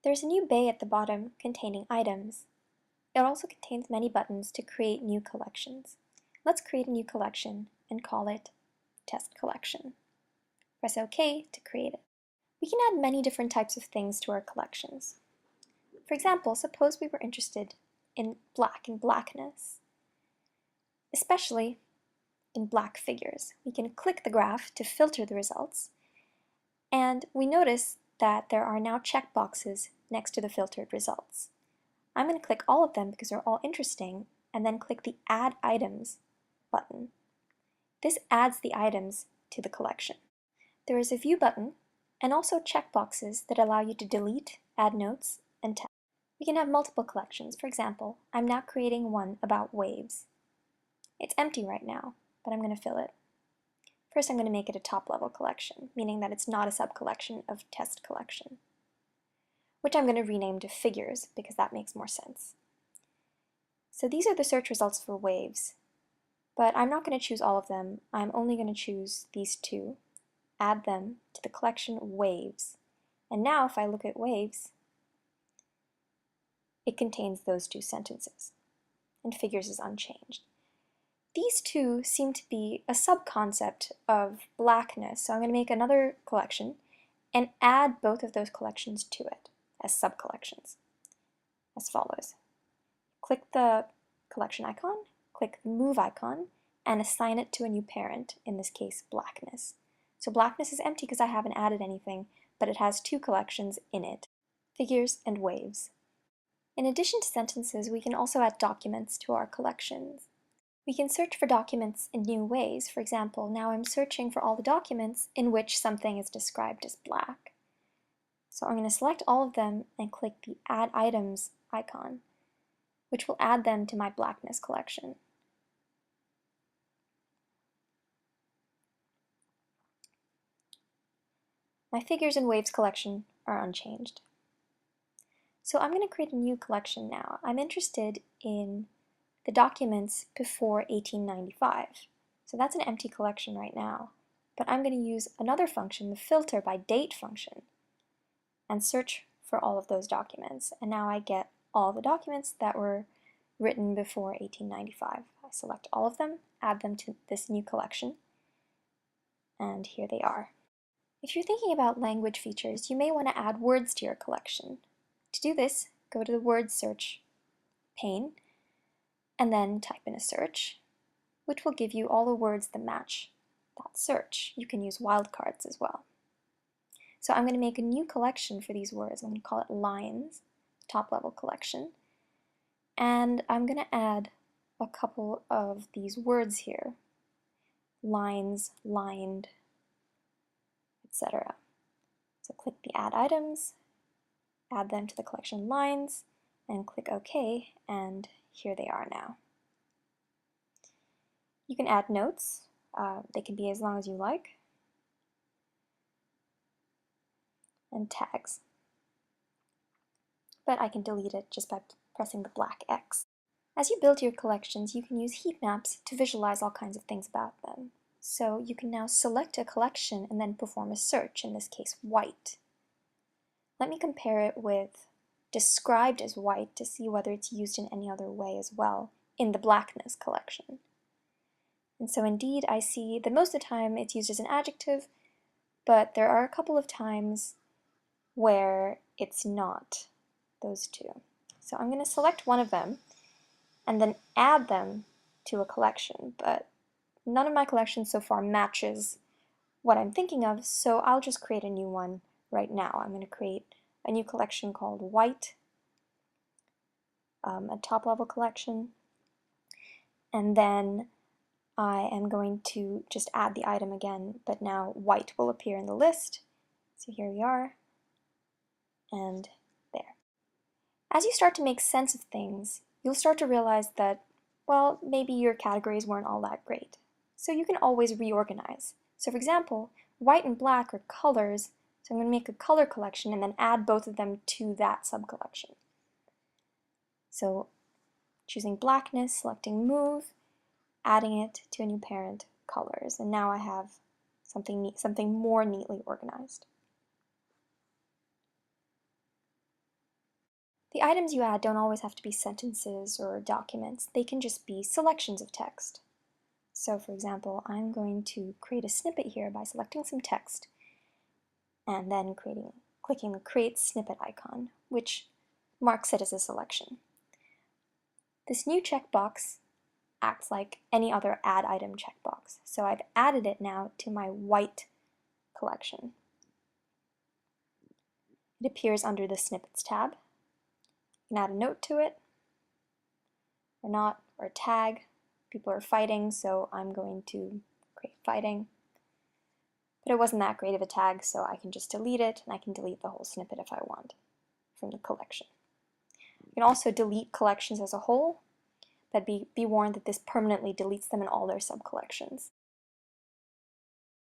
There's a new bay at the bottom containing items. It also contains many buttons to create new collections. Let's create a new collection and call it Test Collection. Press OK to create it. We can add many different types of things to our collections. For example, suppose we were interested in black and blackness, especially in black figures. We can click the graph to filter the results, and we notice that there are now checkboxes next to the filtered results. I'm going to click all of them because they're all interesting, and then click the Add Items button. This adds the items to the collection. There is a View button and also checkboxes that allow you to delete, add notes, and text. We can have multiple collections. For example, I'm now creating one about waves. It's empty right now, but I'm going to fill it. First, I'm going to make it a top-level collection, meaning that it's not a sub-collection of Test Collection, which I'm going to rename to Figures because that makes more sense. So these are the search results for waves, but I'm not going to choose all of them. I'm only going to choose these two, add them to the collection Waves. And now if I look at waves, it contains those two sentences, and Figures is unchanged. These two seem to be a sub-concept of blackness, so I'm going to make another collection and add both of those collections to it as sub-collections, as follows. Click the collection icon, click the move icon, and assign it to a new parent, in this case blackness. So blackness is empty because I haven't added anything, but it has two collections in it, Figures and Waves. In addition to sentences, we can also add documents to our collections. We can search for documents in new ways. For example, now I'm searching for all the documents in which something is described as black. So I'm going to select all of them and click the Add Items icon, which will add them to my blackness collection. My Figures and Waves collection are unchanged. So I'm going to create a new collection now. I'm interested in the documents before 1895. So that's an empty collection right now. But I'm going to use another function, the filter by date function, and search for all of those documents. And now I get all the documents that were written before 1895. I select all of them, add them to this new collection, and here they are. If you're thinking about language features, you may want to add words to your collection. To do this, go to the word search pane, and then type in a search, which will give you all the words that match that search. You can use wildcards as well. So I'm going to make a new collection for these words. I'm going to call it Lines, top-level collection. And I'm going to add a couple of these words here. Lines, lined, etc. So click the Add Items, add them to the collection Lines, and click OK, and here they are now. You can add notes. They can be as long as you like. And tags. But I can delete it just by pressing the black X. As you build your collections, you can use heat maps to visualize all kinds of things about them. So you can now select a collection and then perform a search, in this case white. Let me compare it with described as white to see whether it's used in any other way as well in the blackness collection. And so indeed I see that most of the time it's used as an adjective, but there are a couple of times where it's not those two. So I'm going to select one of them and then add them to a collection, but none of my collections so far matches what I'm thinking of, so I'll just create a new one right now. I'm going to create a new collection called White, a top-level collection, and then I am going to just add the item again, but now white will appear in the list. So here we are, and there. As you start to make sense of things, you'll start to realize that, well, maybe your categories weren't all that great. So you can always reorganize. So for example, white and black are colors, so I'm going to make a color collection and then add both of them to that sub-collection. So choosing blackness, selecting move, adding it to a new parent, colors, and now I have something neat, something more neatly organized. The items you add don't always have to be sentences or documents. They can just be selections of text. So for example, I'm going to create a snippet here by selecting some text and then clicking the Create Snippet icon, which marks it as a selection. This new checkbox acts like any other Add Item checkbox. So I've added it now to my white collection. It appears under the Snippets tab. You can add a note to it, or not, or a tag. People are fighting, so I'm going to create fighting. But it wasn't that great of a tag, so I can just delete it, and I can delete the whole snippet if I want from the collection. You can also delete collections as a whole, but be warned that this permanently deletes them in all their sub-collections.